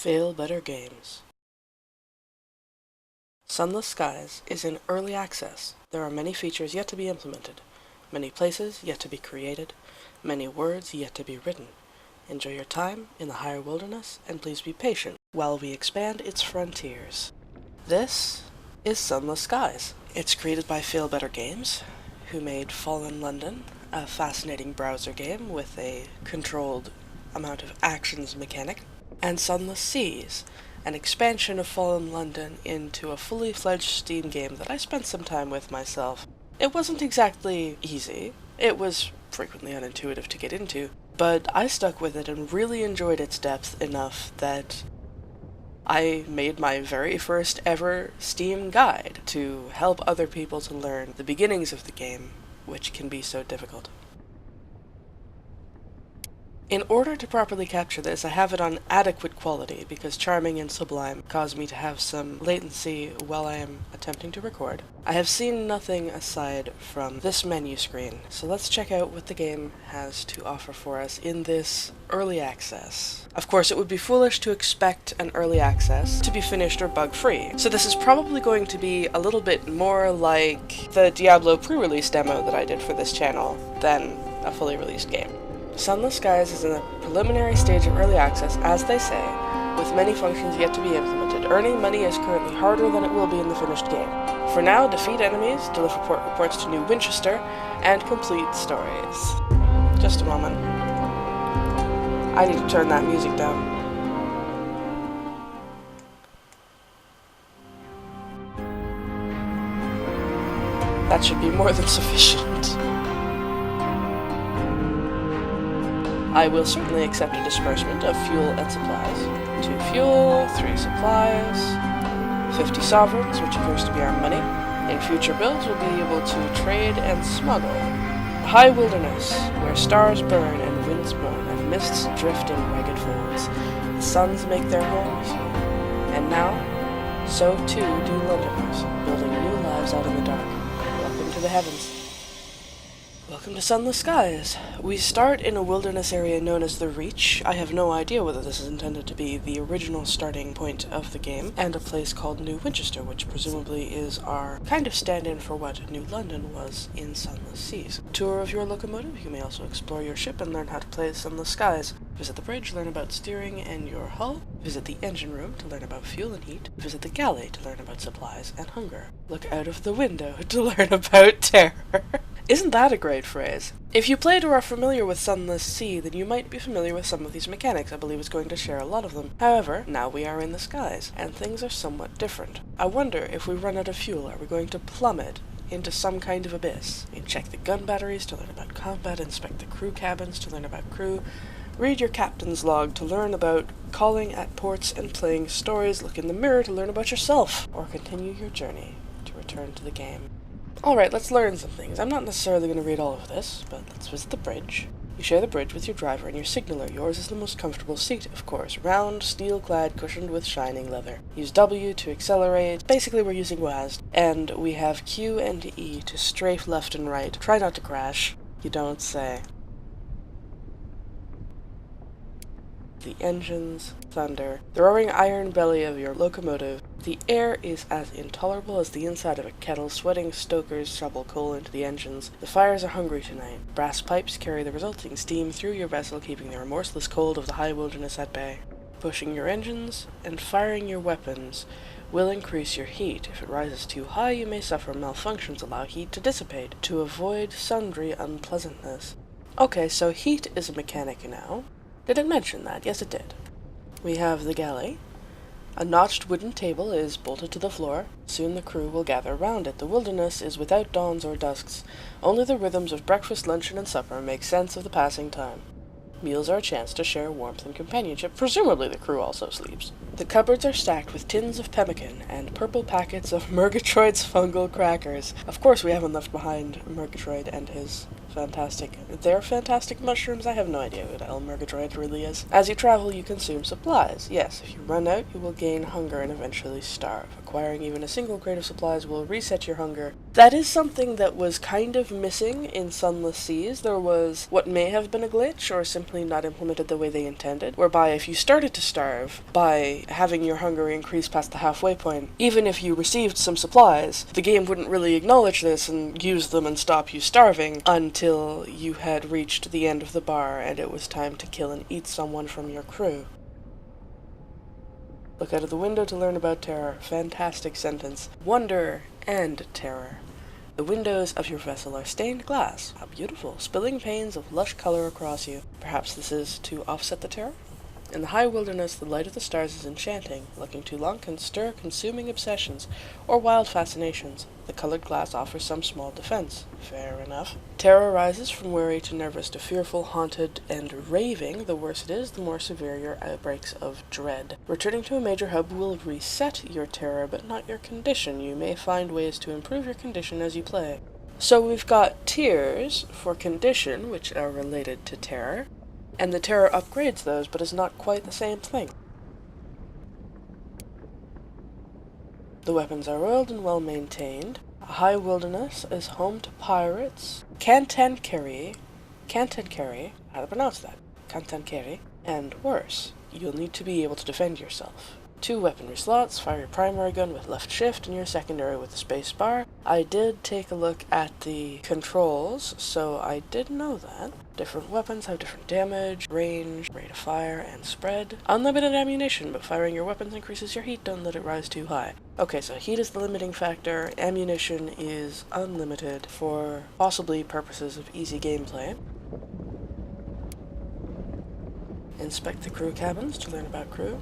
Fail Better Games. Sunless Skies is in early access. There are many features yet to be implemented, many places yet to be created, many words yet to be written. Enjoy your time in the higher wilderness, and please be patient while we expand its frontiers. This is Sunless Skies. It's created by Fail Better Games, who made Fallen London, a fascinating browser game with a controlled amount of actions mechanic, and Sunless Seas, an expansion of Fallen London into a fully fledged Steam game that I spent some time with myself. It wasn't exactly easy. It was frequently unintuitive to get into, but I stuck with it and really enjoyed its depth enough that I made my very first ever Steam guide to help other people to learn the beginnings of the game, which can be so difficult. In order to properly capture this, I have it on adequate quality because Charming and Sublime cause me to have some latency while I am attempting to record. I have seen nothing aside from this menu screen, so let's check out what the game has to offer for us in this early access. Of course, it would be foolish to expect an early access to be finished or bug-free, so this is probably going to be a little bit more like the Diablo pre-release demo that I did for this channel than a fully released game. Sunless Skies is in a preliminary stage of early access, as they say, with many functions yet to be implemented. Earning money is currently harder than it will be in the finished game. For now, defeat enemies, deliver reports to New Winchester, and complete stories. Just a moment. I need to turn that music down. That should be more than sufficient. I will certainly accept a disbursement of fuel and supplies. 2 fuel, 3 supplies, 50 sovereigns, which appears to be our money. In future builds, we'll be able to trade and smuggle. The high wilderness, where stars burn and winds moan, and mists drift in ragged folds. The suns make their homes here. And now, so too do Londoners, building new lives out in the dark. Welcome to the heavens. Welcome to Sunless Skies. We start in a wilderness area known as the Reach. I have no idea whether this is intended to be the original starting point of the game, and a place called New Winchester, which presumably is our kind of stand-in for what New London was in Sunless Seas. Tour of your locomotive. You may also explore your ship and learn how to play Sunless Skies. Visit the bridge, learn about steering and your hull. Visit the engine room to learn about fuel and heat. Visit the galley to learn about supplies and hunger. Look out of the window to learn about terror. Isn't that a great phrase? If you played or are familiar with Sunless Sea, then you might be familiar with some of these mechanics. I believe it's going to share a lot of them. However, now we are in the skies, and things are somewhat different. I wonder if we run out of fuel, are we going to plummet into some kind of abyss? You check the gun batteries to learn about combat, inspect the crew cabins to learn about crew, read your captain's log to learn about calling at ports and playing stories, look in the mirror to learn about yourself, or continue your journey to return to the game. Alright, let's learn some things. I'm not necessarily going to read all of this, but let's visit the bridge. You share the bridge with your driver and your signaler. Yours is the most comfortable seat, of course. Round, steel-clad, cushioned with shining leather. Use W to accelerate. Basically, we're using WASD. And we have Q and E to strafe left and right. Try not to crash. You don't say. The engines, thunder, the roaring iron belly of your locomotive. The air is as intolerable as the inside of a kettle. Sweating stokers shovel coal into the engines. The fires are hungry tonight. Brass pipes carry the resulting steam through your vessel, keeping the remorseless cold of the high wilderness at bay. Pushing your engines and firing your weapons will increase your heat. If it rises too high, you may suffer malfunctions. Allow heat to dissipate to avoid sundry unpleasantness. Okay, so heat is a mechanic now. Did it mention that? Yes, it did. We have the galley. A notched wooden table is bolted to the floor. Soon the crew will gather round it. The wilderness is without dawns or dusks. Only the rhythms of breakfast, luncheon, and supper make sense of the passing time. Meals are a chance to share warmth and companionship. Presumably the crew also sleeps. The cupboards are stacked with tins of pemmican and purple packets of Murgatroyd's fungal crackers. Of course we haven't left behind Murgatroyd and his Fantastic. They're fantastic mushrooms? I have no idea what Elmergadroid really is. As you travel, you consume supplies. Yes, if you run out, you will gain hunger and eventually starve. Acquiring even a single crate of supplies will reset your hunger. That is something that was kind of missing in Sunless Seas. There was what may have been a glitch, or simply not implemented the way they intended, whereby if you started to starve, by having your hunger increase past the halfway point, even if you received some supplies, the game wouldn't really acknowledge this and use them and stop you starving until you had reached the end of the bar and it was time to kill and eat someone from your crew. Look out of the window to learn about terror. Fantastic sentence. Wonder and terror. The windows of your vessel are stained glass. How beautiful. Spilling panes of lush color across you. Perhaps this is to offset the terror? In the high wilderness, the light of the stars is enchanting. Looking too long can stir consuming obsessions or wild fascinations. The colored glass offers some small defense. Fair enough. Terror rises from wary to nervous to fearful, haunted, and raving. The worse it is, the more severe your outbreaks of dread. Returning to a major hub will reset your terror, but not your condition. You may find ways to improve your condition as you play. So we've got tiers for condition, which are related to terror. And the terror upgrades those, but is not quite the same thing. The weapons are oiled and well maintained. A high wilderness is home to pirates. Cantankeri, how to pronounce that? Cantankeri, and worse. You'll need to be able to defend yourself. 2 weaponry slots, fire your primary gun with left shift and your secondary with the space bar. I did take a look at the controls, so I did know that. Different weapons have different damage, range, rate of fire, and spread. Unlimited ammunition, but firing your weapons increases your heat, don't let it rise too high. Okay, so heat is the limiting factor, ammunition is unlimited for possibly purposes of easy gameplay. Inspect the crew cabins to learn about crew.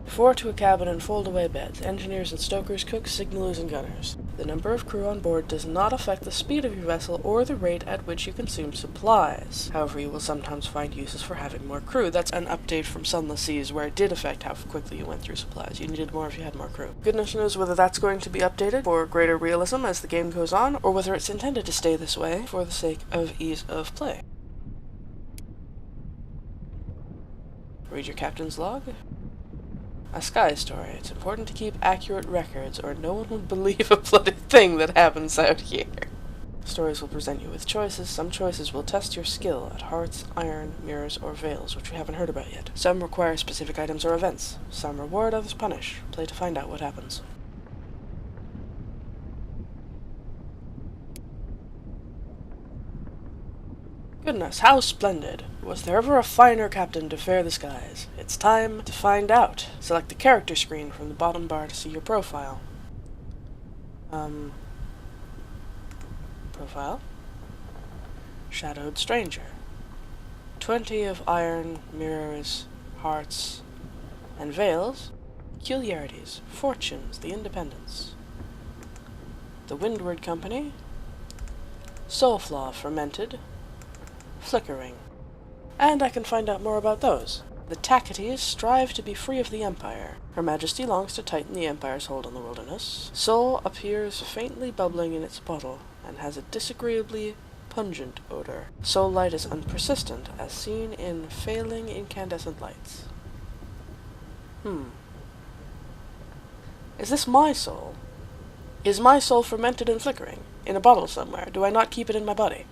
4 to a cabin and fold-away beds. Engineers and stokers, cooks, signalers, and gunners. The number of crew on board does not affect the speed of your vessel or the rate at which you consume supplies. However, you will sometimes find uses for having more crew. That's an update from Sunless Seas where it did affect how quickly you went through supplies. You needed more if you had more crew. Goodness knows whether that's going to be updated for greater realism as the game goes on, or whether it's intended to stay this way for the sake of ease of play. Read your captain's log. A sky story. It's important to keep accurate records, or no one would believe a bloody thing that happens out here. Stories will present you with choices. Some choices will test your skill at hearts, iron, mirrors, or veils, which we haven't heard about yet. Some require specific items or events. Some reward, others punish. Play to find out what happens. Goodness, how splendid! Was there ever a finer captain to fare the skies? It's time to find out. Select the character screen from the bottom bar to see your profile. Profile. Shadowed stranger. 20 of iron, mirrors, hearts, and veils. Peculiarities. Fortunes, the independence. The Windward Company. Soulflaw fermented. Flickering. And I can find out more about those. The Tacites strive to be free of the Empire. Her Majesty longs to tighten the Empire's hold on the wilderness. Soul appears faintly bubbling in its bottle, and has a disagreeably pungent odor. Soul light is unpersistent, as seen in failing incandescent lights. Is this my soul? Is my soul fermented and flickering? In a bottle somewhere? Do I not keep it in my body?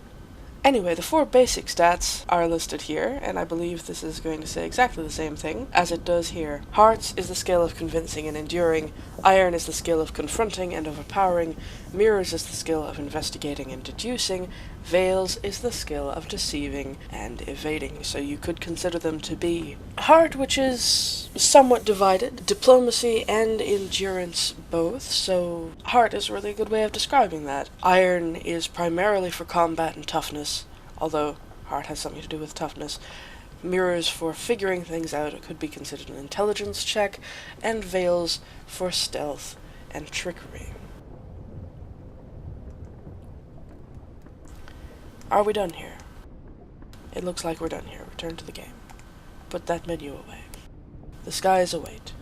Anyway, the 4 basic stats are listed here, and I believe this is going to say exactly the same thing as it does here. Hearts is the scale of convincing and enduring, iron is the scale of confronting and overpowering, mirrors is the skill of investigating and deducing, veils is the skill of deceiving and evading, so you could consider them to be heart, which is somewhat divided, diplomacy and endurance both, so heart is really a good way of describing that. Iron is primarily for combat and toughness, although heart has something to do with toughness. Mirrors for figuring things out, it could be considered an intelligence check, and veils for stealth and trickery. Are we done here? It looks like we're done here. Return to the game. Put that menu away. The skies await.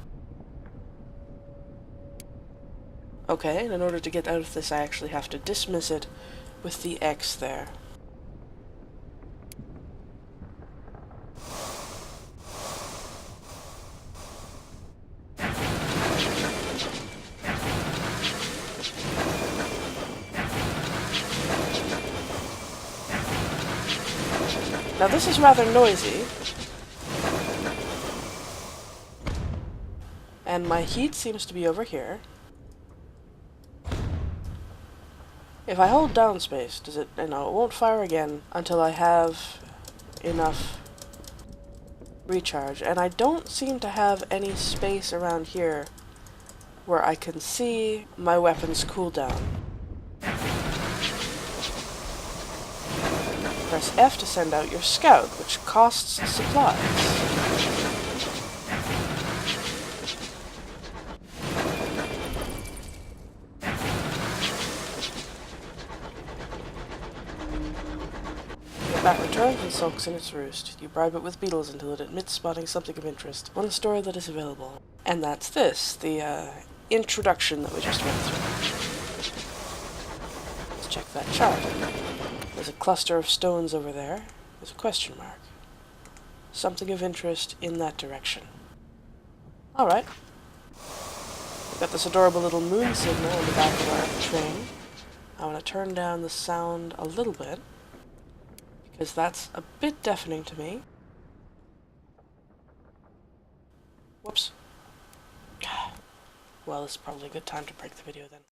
Okay, and in order to get out of this I actually have to dismiss it with the X there. Now this is rather noisy. And my heat seems to be over here. If I hold down space, does it, it won't fire again until I have enough recharge. And I don't seem to have any space around here where I can see my weapon's cooldown. Press F to send out your scout, which costs supplies. The bat returns and sulks in its roost. You bribe it with beetles until it admits spotting something of interest. One story that is available. And that's this, the introduction that we just went through. Let's check that chart. There's a cluster of stones over there. There's a question mark. Something of interest in that direction. Alright. We've got this adorable little moon signal on the back of our train. I want to turn down the sound a little bit, because that's a bit deafening to me. Whoops. Well, this is probably a good time to break the video then.